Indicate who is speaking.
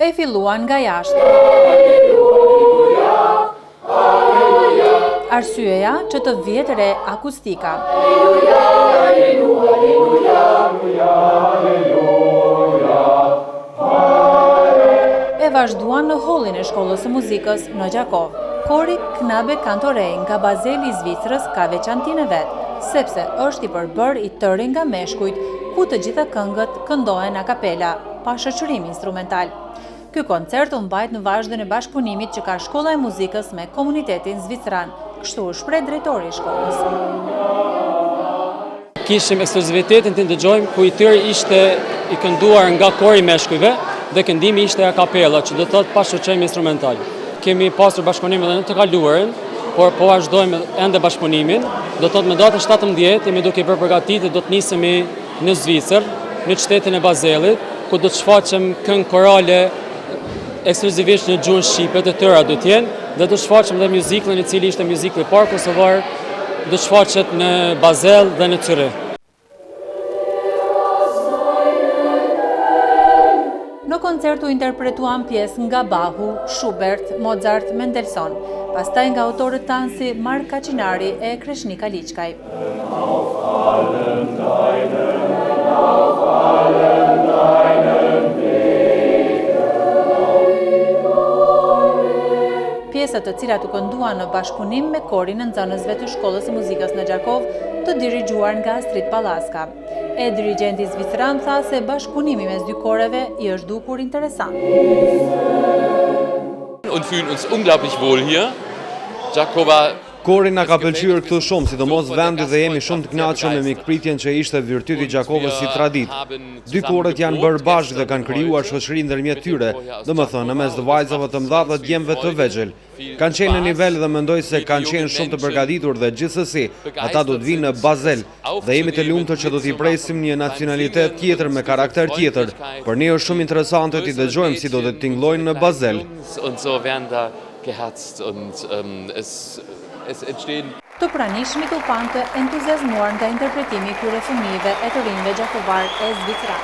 Speaker 1: E filluan nga jashtë. Arsyeja që të vjetë re akustika. E vazhduan në hollin e shkollës së muzikës në Gjakov. Kori Knabe Kantorej nga Bazeli i Zvicrës ka veçantinë e vet, sepse është i përbër i tërë nga meshkujt, ku të gjitha këngët këndohen a kapela, pa shoqërim instrumental. Ky koncert u mbajt në vazhdën e bashkëpunimit që ka Shkolla e Muzikës me komunitetin zvicran, kështu u shpreh drejtori i shkollës.
Speaker 2: Kishim ekskluzivitetin të ndëgjojmë ku i tërë ishte i kënduar nga kori meshkujve dhe këndimi ishte a kapela, që do të thotë pa shoqërim instrumental. Kemi pasur bashkëpunim edhe në të kaluarën, por po vazhdojmë ende bashkëpunimin. Do të thotë me datën 17 jemi duke i bërë përgatitje, do të nisemi në Zvicër, në qytetin e Bazelit, ku do të shfaqem këngë korale ekskluzivisht në gjuhën shqipe, të tëra do të jenë, dhe do të shfaqem dhe mjuziklin i cili ishte mjuzikli i parë kosovar, do të shfaqet në Bazel dhe në Tyre.
Speaker 1: Në koncert u interpretuan pjesë nga Bahu, Schubert, Mozart, Mendelssohn, pastaj nga autorët tanë si Mark Kaçinari e Kreshnika Liçkaj. Pjesët të cilat u kënduan në bashkëpunim me korin e nxënësve të Shkollës së Muzikës në Gjakov, të dirigjuar nga Astrid Pallaska. E dirigjenti zvicran tha se bashkëpunimi mes dy koreve i është dukur interesant.
Speaker 3: Und fühlen uns unglaublich wohl hier. Gjakova
Speaker 4: Kori na ka pëlqyer këtu shumë, sidomos vendi, dhe jemi shumë të kënaqur me mikpritjen që ishte virtyti i Gjakovës si traditë. Dy korët janë bërë bashkë dhe kanë krijuar shoqëri ndërmjet tyre, domethënë mes të vajzave të mëdha dhe djemve të vegjël. Kanë qenë në nivel dhe mendoj se kanë qenë shumë të përgatitur dhe gjithsesi ata do të vinë në Bazel dhe jemi të lumtur që do t'i presim një nacionalitet tjetër me karakter tjetër. Për ne është shumë interesante t'i dëgjojmë si do të tingëllojnë në Bazel.
Speaker 1: Të pranishmit u pan të entuziazmuar nga interpretimi i këtyre fëmijëve e të rinjve gjakovar e zvicran.